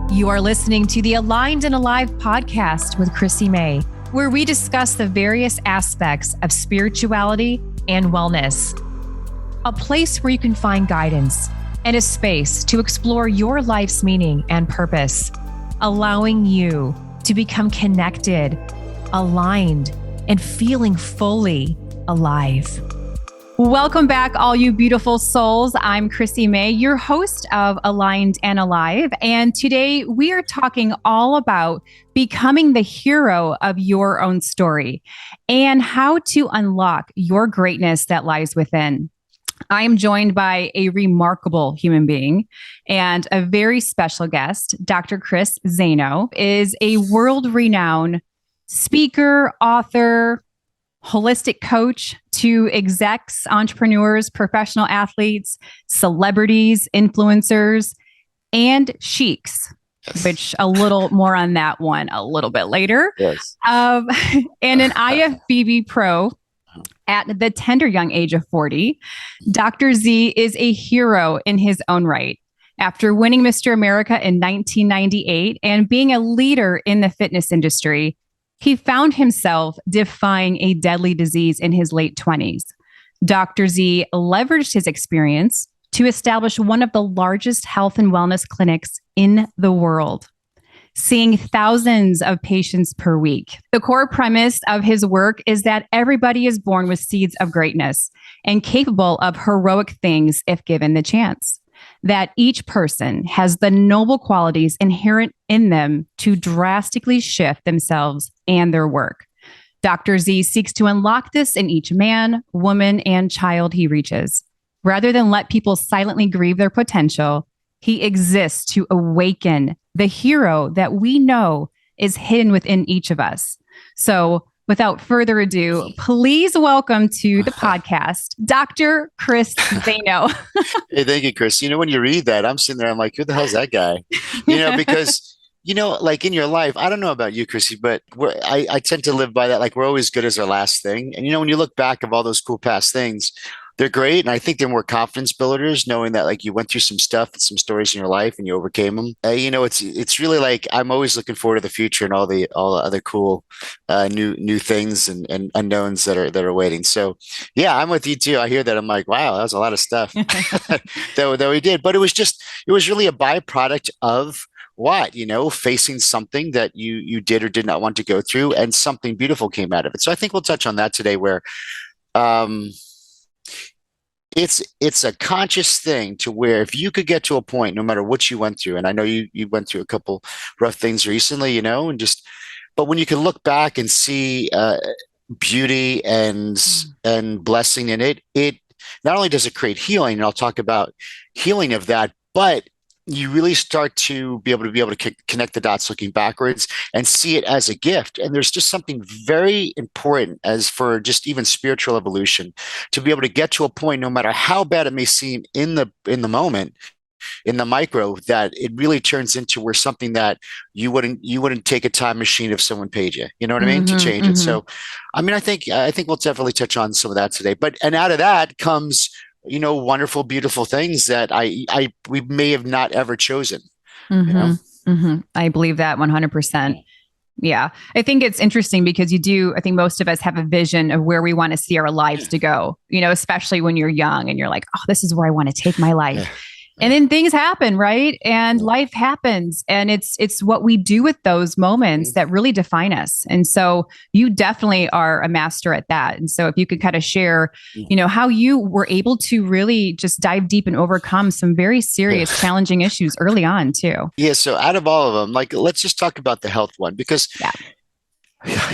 You are listening to the Aligned and Alive podcast with Chrissy May, where we discuss the various aspects of spirituality and wellness. A place where you can find guidance and a space to explore your life's meaning and purpose, allowing you to become connected, aligned, and feeling fully alive. Welcome back, all you beautiful souls. I'm Chrissy May, your host of Aligned and Alive. And today we are talking all about becoming the hero of your own story and how to unlock your greatness that lies within. I am joined by a remarkable human being and a very special guest. Dr. Zaino is a world-renowned speaker, author, holistic coach to execs, entrepreneurs, professional athletes, celebrities, influencers, and sheiks, which a little more on that one a little bit later. Yes. And an IFBB Pro at the tender young age of 40. Dr.Z is a hero in his own right. After winning Mr. America in 1998 and being a leader in the fitness industry, he found himself defying a deadly disease in his late 20s. Dr. Z leveraged his experience to establish one of the largest health and wellness clinics in the world, seeing thousands of patients per week. The core premise of his work is that everybody is born with seeds of greatness and capable of heroic things if given the chance. That each person has the noble qualities inherent in them to drastically shift themselves and their work. Dr. Z seeks to unlock this in each man, woman, and child he reaches. Rather than let people silently grieve their potential, he exists to awaken the hero that we know is hidden within each of us. So, without further ado, please welcome to the podcast, Dr. Zaino. Hey, thank you, Chris. You know, when you read that, I'm sitting there, I'm like, who the hell's that guy? You know, because, you know, like in your life, I don't know about you, Chrissy, but I tend to live by that. Like, we're always good as our last thing. And, you know, when you look back of all those cool past things, they're great. And I think they're more confidence builders, knowing that like you went through some stuff and some stories in your life and you overcame them. You know, it's really like, I'm always looking forward to the future and all the other cool, new things and unknowns that are waiting. So yeah, I'm with you too. I hear that. I'm like, wow, that was a lot of stuff that we did, but it was really a byproduct of what, you know, facing something that you did or did not want to go through, and something beautiful came out of it. So I think we'll touch on that today, where, it's a conscious thing to where if you could get to a point, no matter what you went through, and I know you went through a couple rough things recently, you know, but when you can look back and see beauty and blessing in it, not only does it create healing, and I'll talk about healing of that, but you really start to be able to connect the dots looking backwards and see it as a gift. And there's just something very important as for just even spiritual evolution, to be able to get to a point, no matter how bad it may seem in the moment, in the micro, that it really turns into where something that you wouldn't take a time machine if someone paid you, you know what I mean, to change it. So, I mean, I think we'll definitely touch on some of that today, and out of that comes, you know, wonderful, beautiful things that we may have not ever chosen. You know? I believe that 100%. Yeah. I think it's interesting because I think most of us have a vision of where we want to see our lives to go, you know, especially when you're young and you're like, oh, this is where I want to take my life. Yeah. And then things happen, right? And life happens. And it's what we do with those moments that really define us. And so you definitely are a master at that. And so if you could kind of share, you know, how you were able to really just dive deep and overcome some very serious, challenging issues early on too. Yeah. So out of all of them, like, let's just talk about the health one, because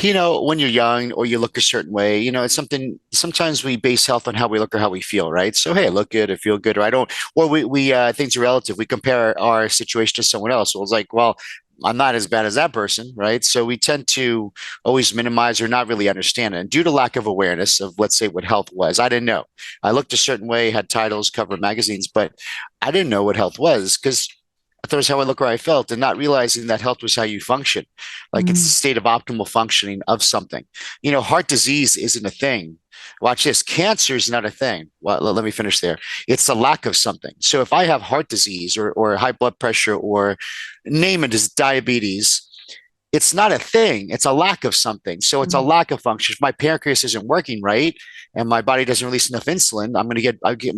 you know, when you're young or you look a certain way, you know, it's something, sometimes we base health on how we look or how we feel, right? So, hey, I look good, I feel good, or I don't, or we things are relative. We compare our situation to someone else. Well, it's like, well, I'm not as bad as that person, right? So we tend to always minimize or not really understand it. And due to lack of awareness of, let's say, what health was, I didn't know. I looked a certain way, had titles, cover magazines, but I didn't know what health was, because I thought it was how I look or I felt, and not realizing that health was how you function. Like it's the state of optimal functioning of something. You know, heart disease isn't a thing Watch this. Cancer is not a thing. Well, let me finish there. It's the lack of something. So if I have heart disease or high blood pressure or name it as diabetes, it's not a thing. It's a lack of something. So it's a lack of function. If my pancreas isn't working right and my body doesn't release enough insulin,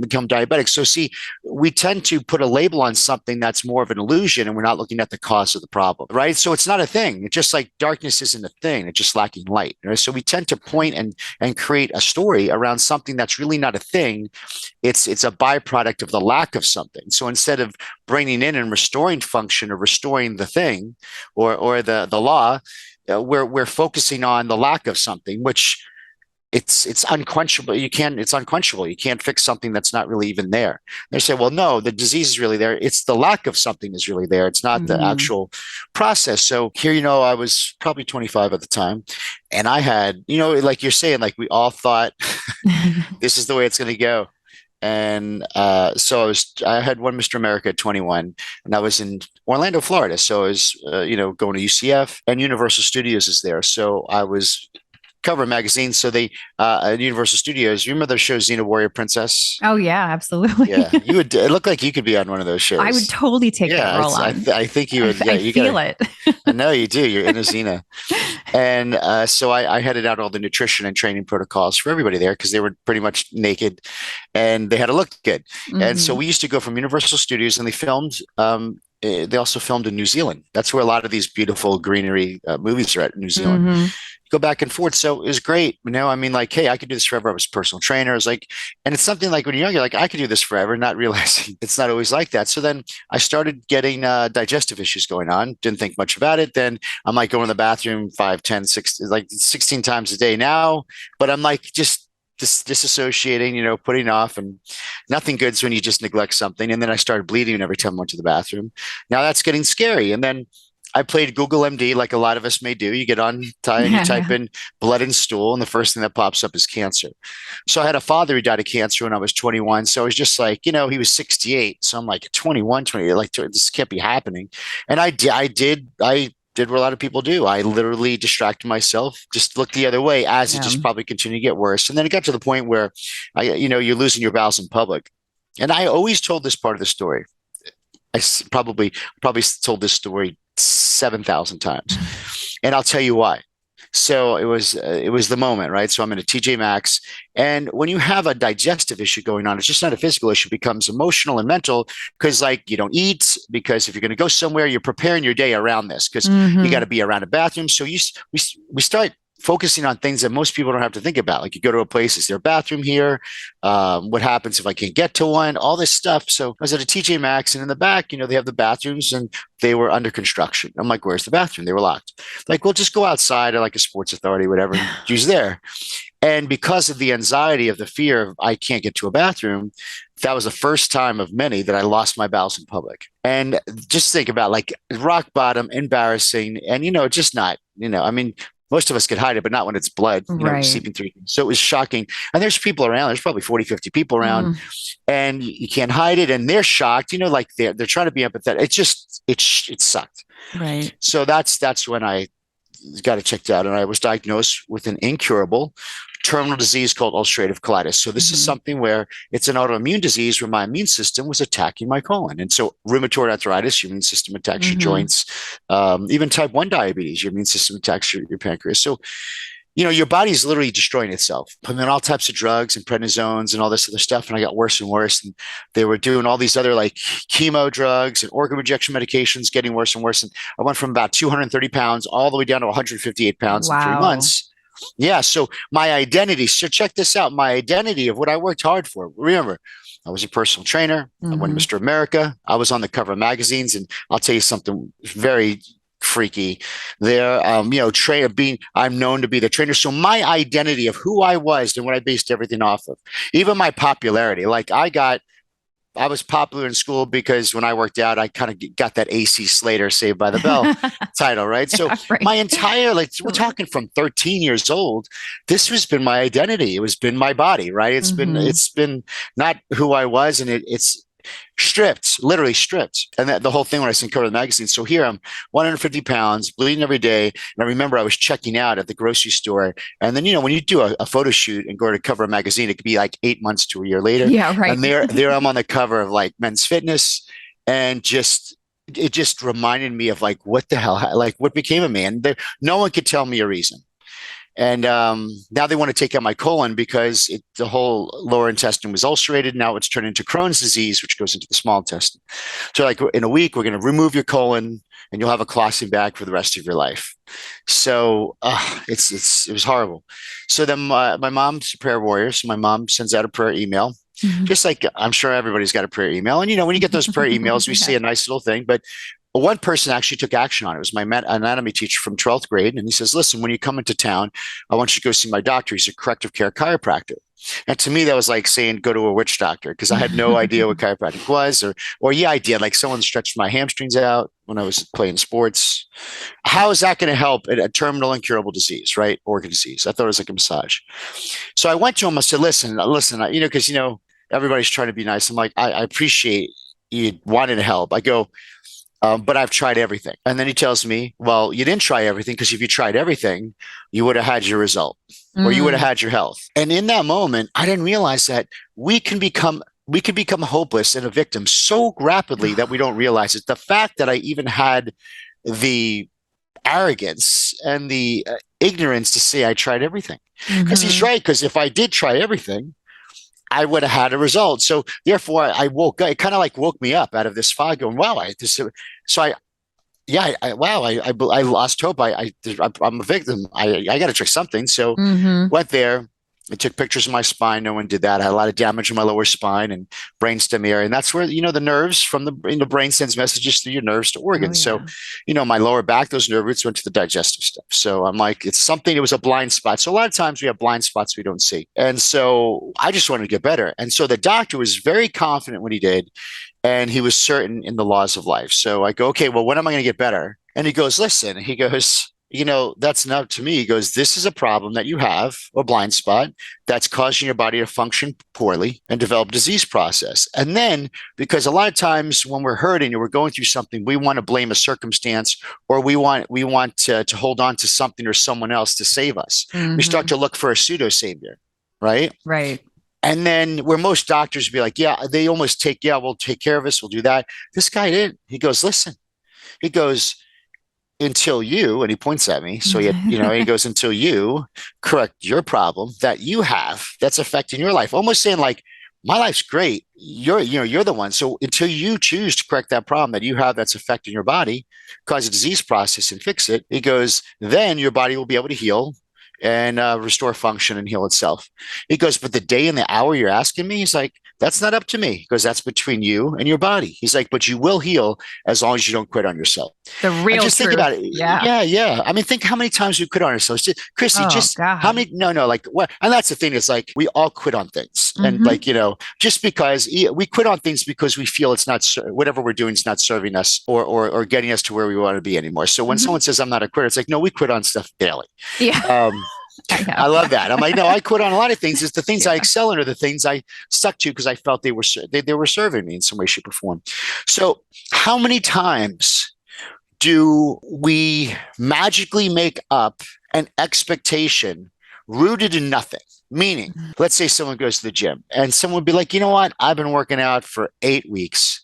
become diabetic. So see, we tend to put a label on something that's more of an illusion, and we're not looking at the cause of the problem, right? So it's not a thing. It's just like darkness isn't a thing. It's just lacking light. Right? So we tend to point and create a story around something that's really not a thing. It's a byproduct of the lack of something. So instead of bringing in and restoring function or restoring the thing or the law, we're focusing on the lack of something, which it's unquenchable. It's unquenchable. You can't fix something that's not really even there. They say, well, no, the disease is really there. It's the lack of something is really there. It's not the actual process. So here, I was probably 25 at the time, and I had, like you're saying, like we all thought this is the way it's going to go. And so I had won Mr. America at 21, and I was in Orlando, Florida. So I was, going to UCF, and Universal Studios is there. So I was cover magazine. So they at Universal Studios, you remember the show Xena Warrior Princess? Oh yeah, absolutely. Yeah, you would. It looked like you could be on one of those shows. I would totally take that role on. I think you would. I feel it. I know you do. You're in a Xena. And so I headed out all the nutrition and training protocols for everybody there because they were pretty much naked and they had to look good. And so we used to go from Universal Studios, and they filmed. They also filmed in New Zealand. That's where a lot of these beautiful greenery movies are at, New Zealand. Go back and forth. So it was great. I mean, like, hey, I could do this forever. I was a personal trainer. I was like, and it's something like when you're younger, like I could do this forever, not realizing it's not always like that. So then I started getting digestive issues going on. Didn't think much about it. Then I might go in the bathroom 5, 10, 6, like 16 times a day now. But I'm like, just disassociating, putting off, and nothing good's when you just neglect something. And then I started bleeding every time I went to the bathroom. Now that's getting scary. And then I played Google MD like a lot of us may do. You get on, you type in blood and stool, and the first thing that pops up is cancer. So I had a father who died of cancer when I was 21. So I was just like, he was 68. So I'm like 21, 20, like this can't be happening. And I did what a lot of people do. I literally distracted myself, just looked the other way as it just probably continued to get worse. And then it got to the point where you're losing your bowels in public. And I always told this part of the story. I probably told this story 7,000 times. And I'll tell you why. So it was the moment, right? So I'm in a TJ Maxx, and when you have a digestive issue going on, it's just not a physical issue, it becomes emotional and mental, because like you don't eat, because if you're going to go somewhere, you're preparing your day around this, because you got to be around a bathroom. So we start focusing on things that most people don't have to think about. Like you go to a place, is there a bathroom here? What happens if I can't get to one? All this stuff. So I was at a TJ Maxx, and in the back, they have the bathrooms, and they were under construction. I'm like, where's the bathroom? They were locked. Like, well, just go outside or like a Sports Authority, whatever, and use there. And because of the anxiety of the fear of I can't get to a bathroom, that was the first time of many that I lost my bowels in public. And just think about like rock bottom, embarrassing, and just not, I mean, most of us could hide it, but not when it's blood, seeping through. So it was shocking. And there's people around. There's probably 40, 50 people around, and you can't hide it. And they're shocked, like they're trying to be empathetic. It sucked. Right. So that's when I got it checked out, and I was diagnosed with an incurable terminal disease called ulcerative colitis. So this is something where it's an autoimmune disease where my immune system was attacking my colon. And so rheumatoid arthritis, your immune system attacks your joints. Even type 1 diabetes, your immune system attacks your pancreas. So, your body's literally destroying itself. Putting in all types of drugs and prednisones and all this other stuff. And I got worse and worse. And they were doing all these other like chemo drugs and organ rejection medications, getting worse and worse. And I went from about 230 pounds all the way down to 158 pounds in 3 months. Yeah. So my identity, so check this out. My identity of what I worked hard for. Remember, I was a personal trainer. I won Mr. America. I was on the cover of magazines, and I'll tell you something very freaky there. I'm known to be the trainer. So my identity of who I was and what I based everything off of, even my popularity, like I was popular in school because when I worked out, I kind of got that AC Slater Saved by the Bell title, right? So my entire, we're talking from 13 years old, this has been my identity. It has been my body, right? It's been not who I was. And stripped, literally stripped. And that the whole thing when I was in cover of the magazine. So here I'm 150 pounds, bleeding every day. And I remember I was checking out at the grocery store. And then, when you do a photo shoot and go to cover a magazine, it could be like 8 months to a year later. Yeah, right. And there I'm on the cover of like Men's Fitness, and it just reminded me of like, what the hell, like what became of me? And no one could tell me a reason. And now they want to take out my colon because the whole lower intestine was ulcerated. Now it's turned into Crohn's disease, which goes into the small intestine. So like in a week, we're going to remove your colon and you'll have a colostomy bag for the rest of your life. So it was horrible. So then my mom's a prayer warrior. So my mom sends out a prayer email. Mm-hmm. Just like I'm sure everybody's got a prayer email. And, when you get those prayer emails, we see a nice little thing. But one person actually took action on it. It was my anatomy teacher from 12th grade. And he says, listen, when you come into town, I want you to go see my doctor. He's a corrective care chiropractor. And to me, that was like saying, go to a witch doctor, because I had no idea what chiropractic was. Or yeah, I did. Like someone stretched my hamstrings out when I was playing sports. How is that going to help a terminal incurable disease, right? Organ disease. I thought it was like a massage. So I went to him. I said, listen, because, everybody's trying to be nice. I'm like, I appreciate you wanting to help. I go, but I've tried everything. And then he tells me, well, you didn't try everything, because if you tried everything, you would have had your result or you would have had your health. And in that moment, I didn't realize that we can become hopeless and a victim so rapidly that we don't realize it. The fact that I even had the arrogance and the ignorance to say I tried everything, because he's right. Because if I did try everything, I would have had a result. So therefore I woke up, it kind of like woke me up out of this fog going, wow, I lost hope. I'm a victim. I got to try something. So went there. I took pictures of my spine. No one did that. I had a lot of damage in my lower spine and brainstem area. And that's where, the nerves from the brain sends messages through your nerves to organs. Oh, yeah. So, my lower back, those nerve roots went to the digestive stuff. So I'm like, it was a blind spot. So a lot of times we have blind spots we don't see. And so I just wanted to get better. And so the doctor was very confident when he did, and he was certain in the laws of life. So I go, okay, well, when am I going to get better? And he goes, listen, that's not to me. He goes, this is a problem that you have, a blind spot that's causing your body to function poorly and develop disease process. And then, because a lot of times when we're hurting or we're going through something, we want to blame a circumstance, or we want to hold on to something or someone else to save us. We start to look for a pseudo savior, right? Right. And then where most doctors be like, they almost we'll take care of us. We'll do that. This guy didn't. He goes, listen, he goes, until you, and he points at me. So he goes, until you correct your problem that you have that's affecting your life, almost saying like, my life's great. You're the one. So until you choose to correct that problem that you have that's affecting your body, cause a disease process and fix it, he goes, then your body will be able to heal and restore function and heal itself. He goes, but the day and the hour you're asking me, he's like, that's not up to me, because that's between you and your body. He's like, but you will heal as long as you don't quit on yourself. The real just truth. Think about it. Yeah. I mean, think how many times we quit on ourselves. Chrissy, God. how many? No, like what? And that's the thing. Is like we all quit on things, and like just because we quit on things because we feel it's not whatever we're doing is not serving us or getting us to where we want to be anymore. So when someone says I'm not a quitter, it's like, no, we quit on stuff daily. Yeah. I love that. I'm like, no, I quit on a lot of things. It's the things I excel in, or the things I stuck to because I felt they were serving me in some way, shape, or form. So how many times do we magically make up an expectation rooted in nothing? Meaning, let's say someone goes to the gym and someone would be like, you know what? I've been working out for 8 weeks.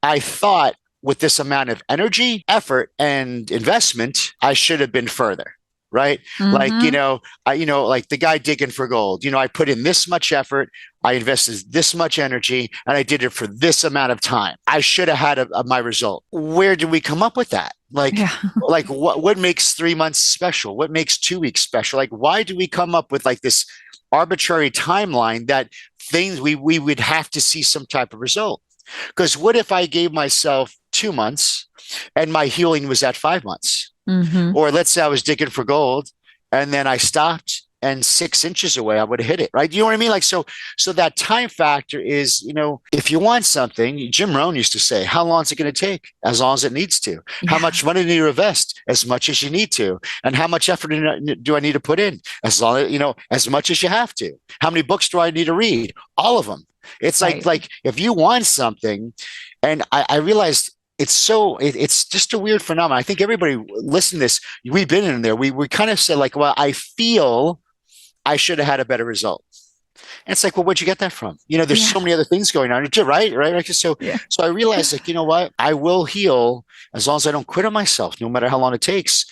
I thought with this amount of energy, effort, and investment, I should have been further. Right. Like, like the guy digging for gold, I put in this much effort, I invested this much energy, and I did it for this amount of time. I should have had my result. Where did we come up with that? Like, like what makes 3 months special? What makes 2 weeks special? Like, why do we come up with like this arbitrary timeline that things we would have to see some type of result? Because what if I gave myself 2 months and my healing was at 5 months? Or let's say I was digging for gold and then I stopped and 6 inches away, I would have hit it, right? You know what I mean? Like, so that time factor is, if you want something, Jim Rohn used to say, how long is it going to take? As long as it needs to. How much money do you invest? As much as you need to. And how much effort do I need to put in? As long as, as much as you have to. How many books do I need to read? All of them. It's like if you want something, and I realized it's just a weird phenomenon. I think everybody listening to this, we've been in there. We kind of said like, well, I feel I should have had a better result. And it's like, well, where'd you get that from? There's so many other things going on, right? So I realized, like, you know what? I will heal as long as I don't quit on myself, no matter how long it takes.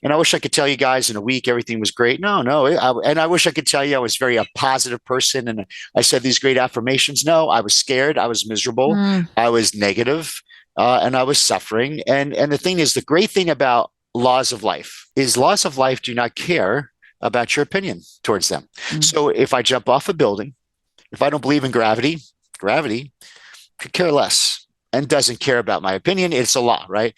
And I wish I could tell you guys in a week everything was great. No. And I wish I could tell you I was a positive person and I said these great affirmations. No, I was scared. I was miserable. I was negative, and I was suffering. And the thing is, the great thing about laws of life do not care about your opinion towards them. So if I jump off a building, if I don't believe in gravity could care less and doesn't care about my opinion. It's a law, right?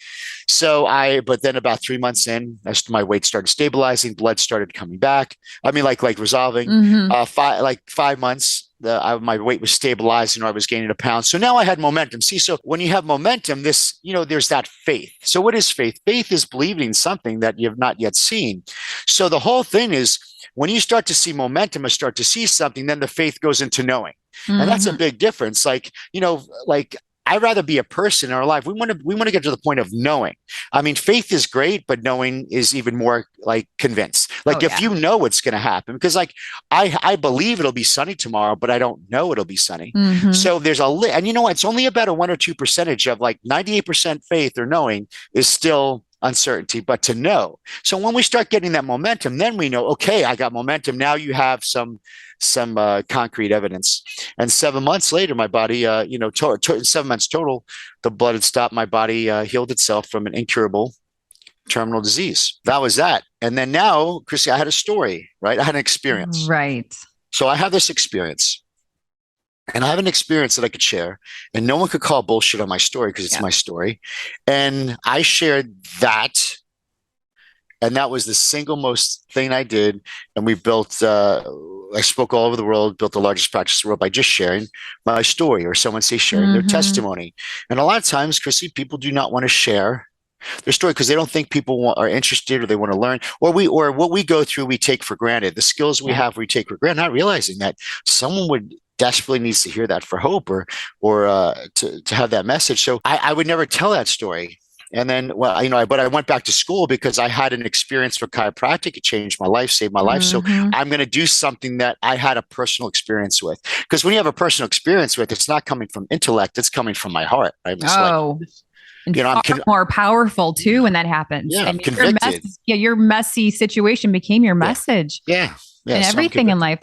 But then about 3 months in, as my weight started stabilizing, blood started coming back. I mean, like resolving. 5 months, my weight was stabilizing, or I was gaining a pound. So now I had momentum. See, so when you have momentum, there's that faith. So what is faith? Faith is believing in something that you have not yet seen. So the whole thing is, when you start to see momentum or start to see something, then the faith goes into knowing. And that's a big difference. Like, I'd rather be a person in our life. We want to get to the point of knowing. I mean, faith is great, but knowing is even more like convinced. Like if you know what's going to happen, because like I believe it'll be sunny tomorrow, but I don't know it'll be sunny. So there's and you know what? It's only about a 1 or 2% of like 98% faith or knowing is still uncertainty, but to know. So when we start getting that momentum, then we know, okay, I got momentum. Now you have some concrete evidence. And 7 months later, my body, 7 months total, the blood had stopped. My body healed itself from an incurable terminal disease. That was that. And then now, Chrissy, I had a story, right? I had an experience. Right. So I have this experience. And I have an experience that I could share, and no one could call bullshit on my story because it's my story. And I shared that, and that was the single most thing I did. And we built, I spoke all over the world, built the largest practice in the world by just sharing my story, or someone say sharing their testimony. And a lot of times, Chrissy, people do not want to share their story because they don't think people are interested, or they want to learn, or what we go through, we take for granted. The skills we have, we take for granted, not realizing that someone desperately needs to hear that for hope, or to have that message. So I would never tell that story. And then, but I went back to school because I had an experience with chiropractic. It changed my life, saved my life. So I'm going to do something that I had a personal experience with. Because when you have a personal experience with, it's not coming from intellect, it's coming from my heart. Right? I'm more powerful too when that happens. Yeah, I'm convicted. Your messy situation became your message. Yeah. And everything in life.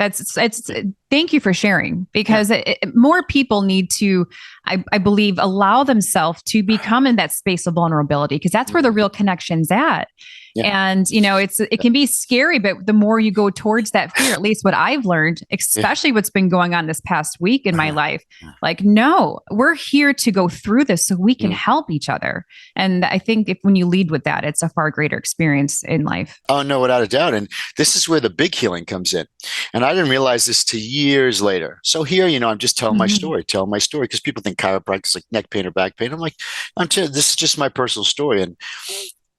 Thank you for sharing, because more people need to, I believe, allow themselves to become in that space of vulnerability, because that's where the real connection's at. Yeah. And, it can be scary, but the more you go towards that fear, at least what I've learned, especially what's been going on this past week in my life, like, no, we're here to go through this so we can help each other. And I think when you lead with that, it's a far greater experience in life. Oh, no, without a doubt. And this is where the big healing comes in. And I didn't realize this till years later. So here, I'm just telling my story, because people think chiropractic is like neck pain or back pain. I'm like, this is just my personal story. And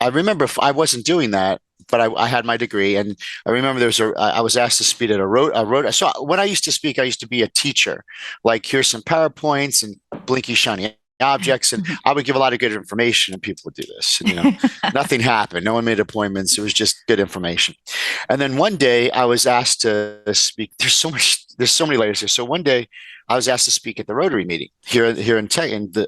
I remember I wasn't doing that, but I had my degree, and I remember I was asked to speak at a road. So when I used to speak, I used to be a teacher, like here's some PowerPoints and blinky shiny objects, and I would give a lot of good information, and people would do this. And, nothing happened. No one made appointments. It was just good information. And then one day I was asked to speak. There's so many layers here. So one day I was asked to speak at the Rotary meeting here in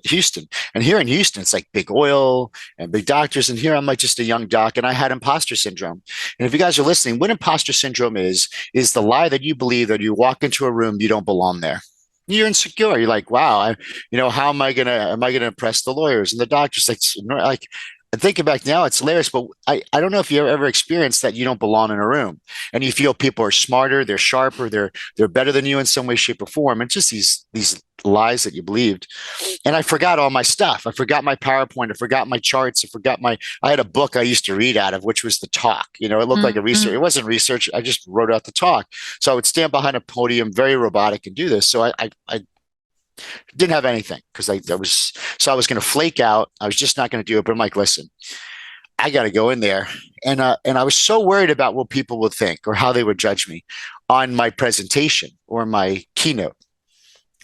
Houston. And here in Houston, it's like big oil and big doctors. And here I'm like just a young doc, and I had imposter syndrome. And if you guys are listening, what imposter syndrome is the lie that you believe that you walk into a room, you don't belong there. You're insecure. You're like, wow, how am I gonna impress the lawyers and the doctors? Like And thinking back now, it's hilarious, but I don't know if you ever experienced that you don't belong in a room and you feel people are smarter, they're sharper, they're better than you in some way, shape, or form. And just these lies that you believed. And I forgot all my stuff. I forgot my PowerPoint. I forgot my charts. I had a book I used to read out of, which was the talk. You know, it looked like a research. It wasn't research. I just wrote out the talk. So I would stand behind a podium, very robotic, and do this. So I didn't have anything because I was going to flake out. I was just not going to do it. But I'm like, listen, I got to go in there. And I was so worried about what people would think or how they would judge me on my presentation or my keynote.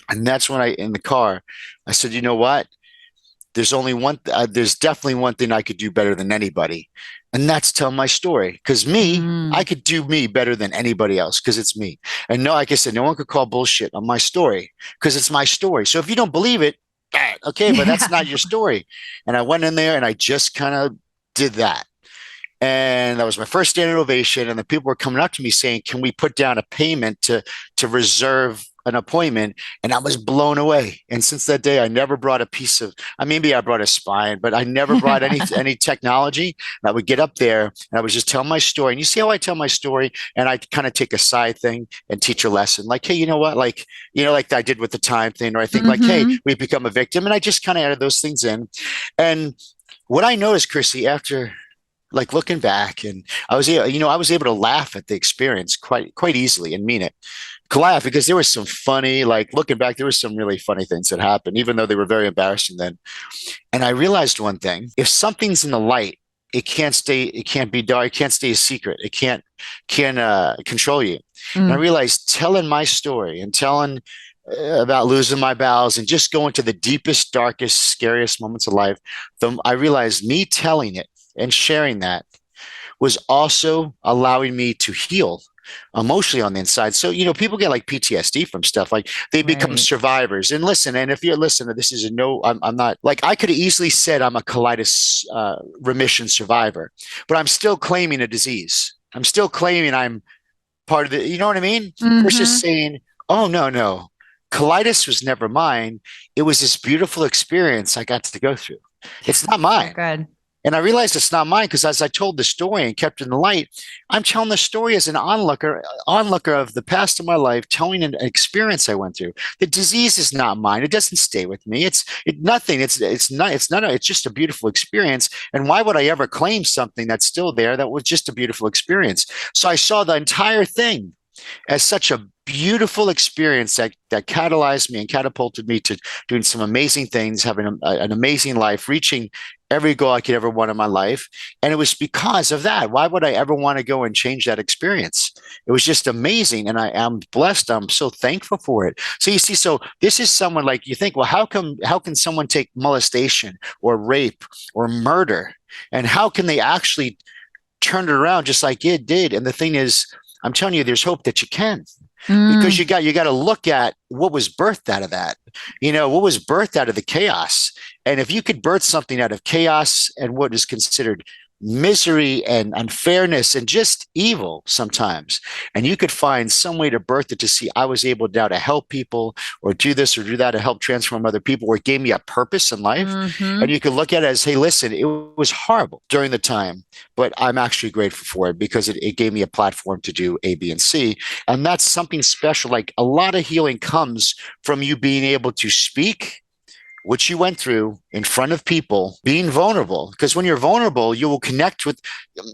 And that's when in the car, I said, you know what? There's definitely one thing I could do better than anybody. And that's tell my story. Because I could do me better than anybody else because it's me. And no, like I said, no one could call bullshit on my story because it's my story. So if you don't believe it, okay, but that's not your story. And I went in there and I just kind of did that. And that was my first standing ovation. And the people were coming up to me saying, can we put down a payment to reserve an appointment? And I was blown away. And since that day, I never brought maybe I brought a spine, but I never brought any technology. And I would get up there and I would just tell my story. And you see how I tell my story? And I kind of take a side thing and teach a lesson. Like, hey, you know what? Like I did with the time thing, or I think like, hey, we've become a victim. And I just kind of added those things in. And what I noticed, Chrissy, after like looking back, and I was able to laugh at the experience quite easily and mean it. Laugh because there was some funny, like looking back, there was some really funny things that happened, even though they were very embarrassing then. And I realized one thing: if something's in the light, it can't be dark, it can't stay a secret, it can't control you. And I realized telling my story and telling about losing my bowels and just going to the deepest, darkest, scariest moments of life, I realized me telling it and sharing that was also allowing me to heal emotionally on the inside. So, people get like PTSD from stuff, like they become survivors. And listen, and if you're listening, this is I'm not, like, I could have easily said I'm a colitis remission survivor, but I'm still claiming a disease. I'm still claiming I'm part of the, you know what I mean? Versus saying, oh, no, colitis was never mine. It was this beautiful experience I got to go through. It's not mine. Good. And I realized it's not mine because as I told the story and kept it in the light, I'm telling the story as an onlooker of the past of my life, telling an experience I went through. The disease is not mine. It doesn't stay with me. It's nothing. It's just a beautiful experience. And why would I ever claim something that's still there that was just a beautiful experience? So I saw the entire thing as such a beautiful experience that catalyzed me and catapulted me to doing some amazing things, having an amazing life, reaching every goal I could ever want in my life. And it was because of that. Why would I ever want to go and change that experience? It was just amazing. And I am blessed. I'm so thankful for it. So you see, so this is someone like you think, well, how can someone take molestation or rape or murder? And how can they actually turn it around just like it did? And the thing is, I'm telling you, there's hope that you can. Because you got to look at what was birthed out of that, what was birthed out of the chaos. And if you could birth something out of chaos and what is considered misery and unfairness and just evil sometimes, and you could find some way to birth it to see I was able now to help people or do this or do that to help transform other people, or it gave me a purpose in life. And you could look at it as, hey, listen, it was horrible during the time, but I'm actually grateful for it because it gave me a platform to do A, B, and C. And that's something special. Like a lot of healing comes from you being able to speak what you went through in front of people, being vulnerable. Because when you're vulnerable, you will connect with,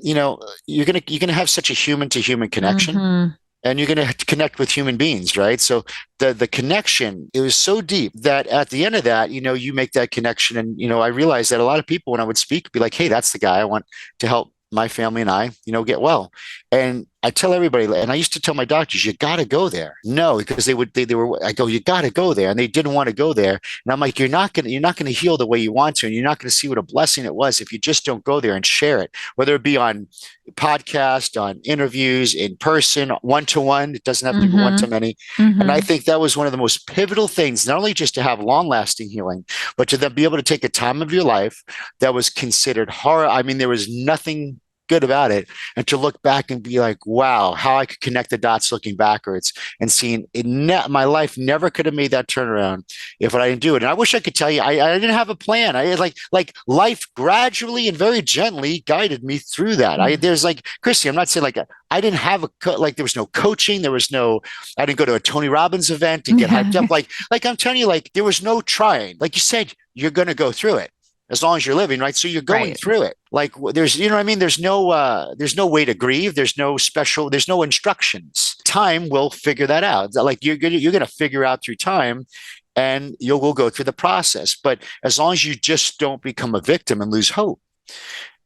you're gonna have such a human to human connection. And you're going to connect with human beings, right? So the connection, it was so deep that at the end of that, you make that connection. And, I realized that a lot of people, when I would speak, would be like, hey, that's the guy I want to help my family and I, get well. And I tell everybody, and I used to tell my doctors, you got to go there. No, because I go, you got to go there. And they didn't want to go there. And I'm like, you're not going to heal the way you want to. And you're not going to see what a blessing it was if you just don't go there and share it, whether it be on podcast, on interviews, in person, one-to-one. It doesn't have to be one-to-many. And I think that was one of the most pivotal things, not only just to have long-lasting healing, but to then be able to take a time of your life that was considered horror. I mean, there was nothing good about it, and to look back and be like, wow, how I could connect the dots looking backwards and seeing it. My life never could have made that turnaround if I didn't do it. And I wish I could tell you, I didn't have a plan. I like life gradually and very gently guided me through that. There's like, Christy, I'm not saying like I didn't have like there was no coaching, I didn't go to a Tony Robbins event to get hyped up. Like I'm telling you, like there was no trying. Like you said, you're going to go through it as long as you're living, right? So you're going through it. Like there's, you know what I mean? There's no way to grieve. There's no instructions. Time will figure that out. Like you're going to figure out through time, and will go through the process. But as long as you just don't become a victim and lose hope.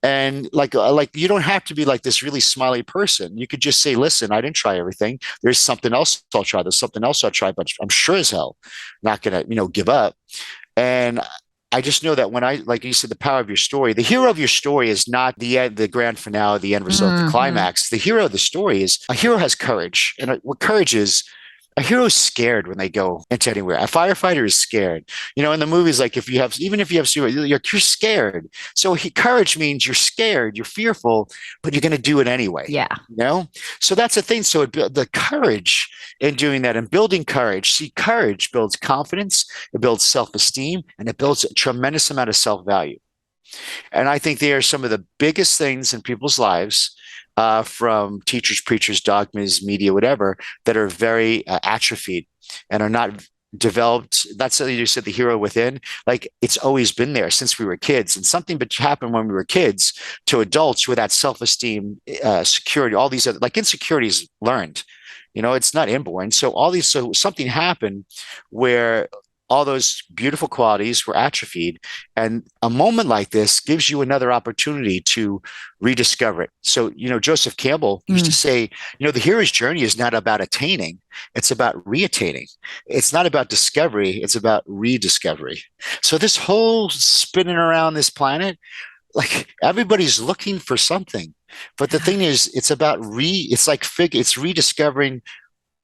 And like you don't have to be like this really smiley person. You could just say, listen, I didn't try everything. There's something else I'll try. There's something else I'll try, but I'm sure as hell not going to, give up. And I just know that when like you said, the power of your story, the hero of your story is not the end, the grand finale, the end result, the climax. The hero of the story is a hero has courage. And what courage is, a hero is scared when they go into anywhere. A firefighter is scared. In the movies, like even if you have you're scared. So courage means you're scared, you're fearful, but you're going to do it anyway. Yeah. So that's the thing. So the courage in doing that and building courage. See, courage builds confidence, it builds self-esteem, and it builds a tremendous amount of self-value. And I think they are some of the biggest things in people's lives. From teachers, preachers, dogmas, media, whatever, that are very atrophied and are not developed. That's how you said the hero within. Like it's always been there since we were kids, and something but happened when we were kids to adults with that self-esteem, security, all these other like insecurities learned. It's not inborn. So something happened where all those beautiful qualities were atrophied. And a moment like this gives you another opportunity to rediscover it. So, Joseph Campbell used to say, the hero's journey is not about attaining, it's about reattaining. It's not about discovery, it's about rediscovery. So this whole spinning around this planet, like everybody's looking for something. But the thing is, it's about it's rediscovering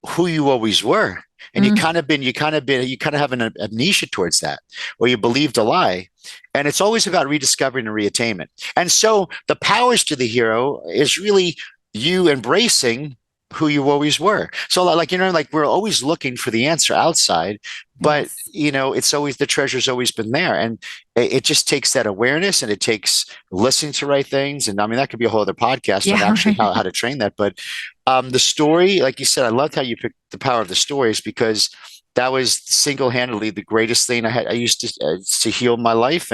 who you always were. And you kind of have an amnesia towards that, or you believed a lie. And it's always about rediscovering and reattainment. And so the powers to the hero is really you embracing who you always were. So like we're always looking for the answer outside, but it's always, the treasure's always been there. And it just takes that awareness, and it takes listening to right things. And I mean, that could be a whole other podcast on actually how to train that. But the story, like you said, I loved how you picked the power of the stories, because that was single-handedly the greatest thing I used to heal my life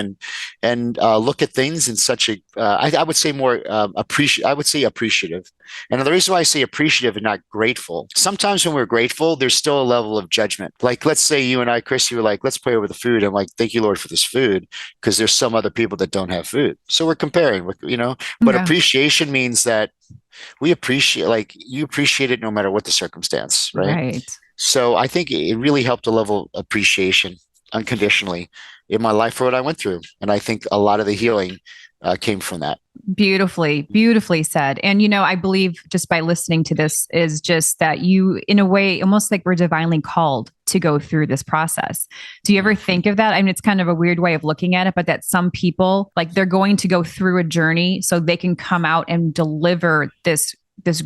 and look at things in such a I would say more appreciative. And the reason why I say appreciative and not grateful, sometimes when we're grateful, there's still a level of judgment. Like let's say you and I, Chris, you were like, let's pray over the food. I'm like, thank you, Lord, for this food, because there's some other people that don't have food. So we're comparing, but appreciation means that we appreciate, like you appreciate it no matter what the circumstance, right? Right. So I think it really helped a level of appreciation unconditionally in my life for what I went through. And I think a lot of the healing came from that. Beautifully said. And, I believe just by listening to this is just that you, in a way, almost like we're divinely called to go through this process. Do you ever think of that? I mean, it's kind of a weird way of looking at it, but that some people, like they're going to go through a journey so they can come out and deliver this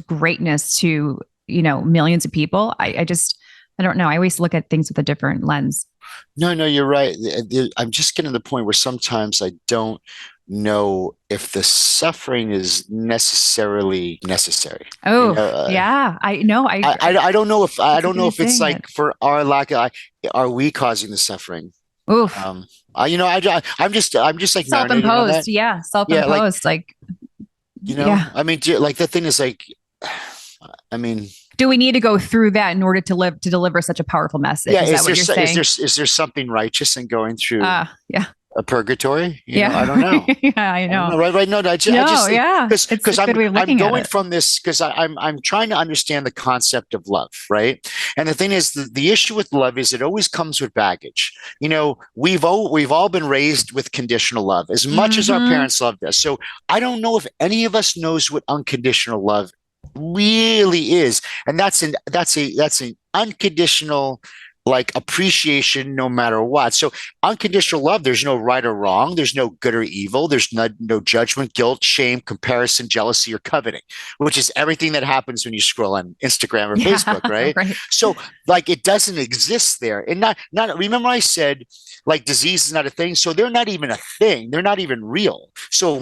greatness to, millions of people. I don't know. I always look at things with a different lens. No, you're right. I'm just getting to the point where sometimes I don't know if the suffering is necessarily necessary. Oh, yeah. I know. I don't know if it's like for our lack of, are we causing the suffering? Oof. I'm just like self-imposed. Yeah. Self-imposed. Yeah, I mean, like the thing is like, I mean, do we need to go through that in order to deliver such a powerful message? Yeah, is that what you're saying? Is there something righteous in going through a purgatory? I don't know. Yeah, I know. Right. No, because I'm going it. from this, because I'm trying to understand the concept of love, right? And the thing is, the issue with love is it always comes with baggage. We've all been raised with conditional love as much as our parents loved us. So I don't know if any of us knows what unconditional love really is, and that's an unconditional like appreciation no matter what. So unconditional love, there's no right or wrong. There's no good or evil. There's no judgment, guilt, shame, comparison, jealousy, or coveting, which is everything that happens when you scroll on Instagram or Facebook, right? Right. So like it doesn't exist there. And not remember I said like disease is not a thing. So they're not even a thing. They're not even real. So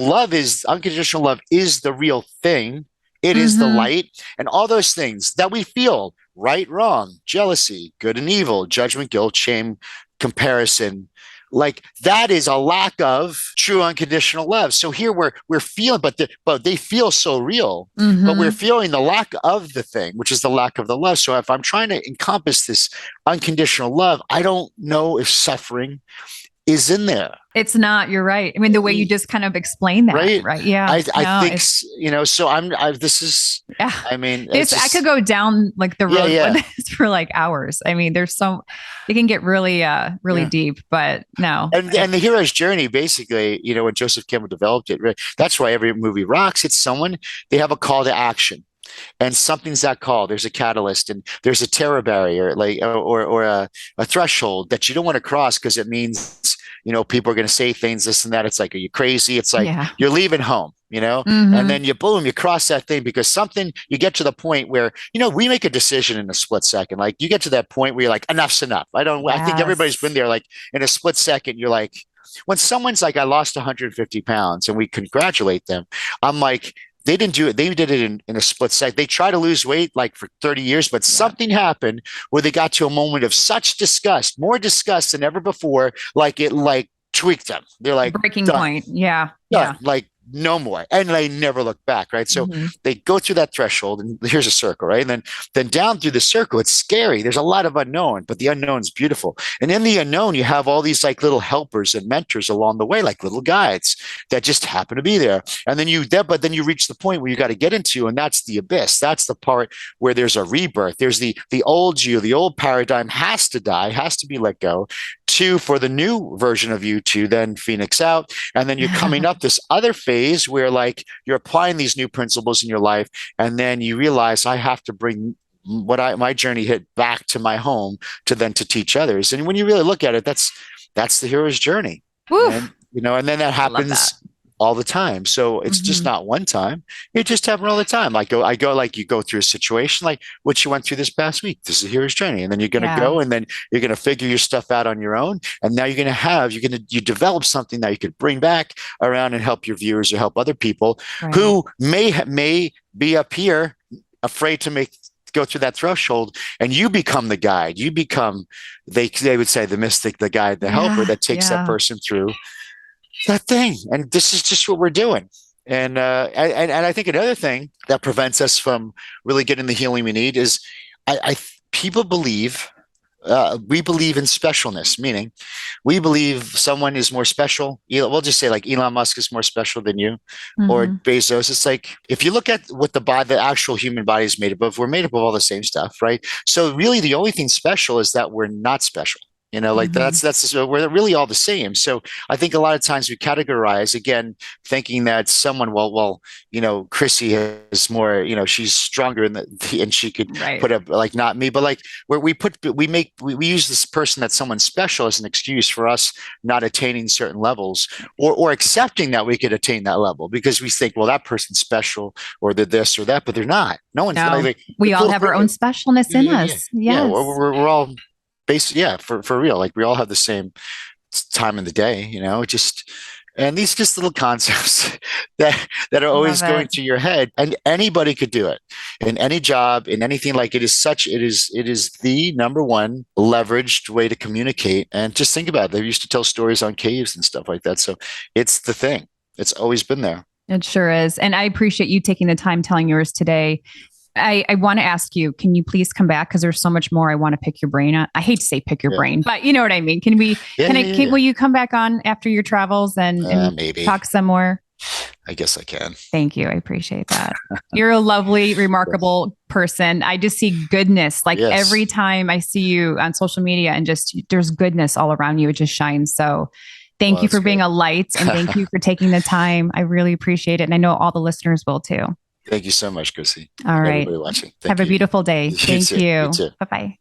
unconditional love is the real thing. It is the light, and all those things that we feel, right, wrong, jealousy, good and evil, judgment, guilt, shame, comparison, like that is a lack of true unconditional love. So here we're feeling, but they feel so real, but we're feeling the lack of the thing, which is the lack of the love. So if I'm trying to encompass this unconditional love, I don't know if suffering is in there. It's not, you're right. I mean, the way you just kind of explain that, right? Yeah. I think, so this is, yeah. I mean, I could go down like the road with this for like hours. I mean, it can get really, really deep, but no. And the hero's journey, basically, when Joseph Campbell developed it, that's why every movie rocks. It's they have a call to action. And something's that call. There's a catalyst, and there's a terror barrier, like or a threshold that you don't want to cross because it means people are going to say things, this and that. It's like, are you crazy? It's like you're leaving home, and then you cross that thing because you get to the point where we make a decision in a split second. Like you get to that point where you're like, enough's enough. I think everybody's been there. Like in a split second, you're like, when someone's like, I lost 150 pounds, and we congratulate them, I'm like, they didn't do it. They did it in a split second. They try to lose weight like for 30 years, but something happened where they got to a moment of such disgust, more disgust than ever before. Like it tweaked them. They're like breaking done. point. Yeah. Done. Like no more. And they never look back. Right. So they go through that threshold, and here's a circle, right? And then down through the circle, it's scary. There's a lot of unknown, but the unknown is beautiful. And in the unknown, you have all these like little helpers and mentors along the way, like little guides that just happen to be there. And then you reach the point where you got to get into, and that's the abyss. That's the part where there's a rebirth. There's the old you, the old paradigm has to die, has to be let go, for the new version of you to then phoenix out. And then you're coming up this other phase where like you're applying these new principles in your life. And then you realize I have to bring my journey hit back to my home to teach others. And when you really look at it, that's the hero's journey. And, and then that happens all the time. So it's just not one time. It just happens all the time. I go like you go through a situation like what you went through this past week. This is a hero's journey. And then you're going to go, and then you're going to figure your stuff out on your own. And now you develop something that you could bring back around and help your viewers or help other people who may be up here afraid to go through that threshold, and you become the guide. You become, they would say, the mystic, the guide, the helper that takes that person through that thing. And this is just what we're doing. And I think another thing that prevents us from really getting the healing we need is people believe, we believe in specialness, meaning we believe someone is more special. We'll just say like Elon Musk is more special than you, or Bezos. It's like, if you look at what the actual human body is made up of, we're made up of all the same stuff, right? So really the only thing special is that we're not special. That's we're really all the same. So I think a lot of times we categorize, again, thinking that someone, Chrissy is more, she's stronger and she could put up, like, not me, but like where we use this person that someone's special as an excuse for us not attaining certain levels, or accepting that we could attain that level because we think, well, that person's special, or they're this or that, but they're not. No one's we all have our own specialness in us. Yeah, we're all for real. Like we all have the same time in the day, and these just little concepts that are always going through your head, and anybody could do it in any job, in anything. Like it is the number one leveraged way to communicate. And just think about it. They used to tell stories on caves and stuff like that. So it's the thing. It's always been there. It sure is. And I appreciate you taking the time telling yours today. I want to ask you, can you please come back? Because there's so much more I want to pick your brain on. I hate to say pick your brain, but you know what I mean. Will you come back on after your travels and maybe talk some more? I guess I can. Thank you. I appreciate that. You're a lovely, remarkable person. I just see goodness. Like every time I see you on social media, and just there's goodness all around you. It just shines. So thank you for being a light, and thank you for taking the time. I really appreciate it. And I know all the listeners will too. Thank you so much, Chrissy. All right. Everybody watching. Have a beautiful day. Thank you. You too. Bye-bye.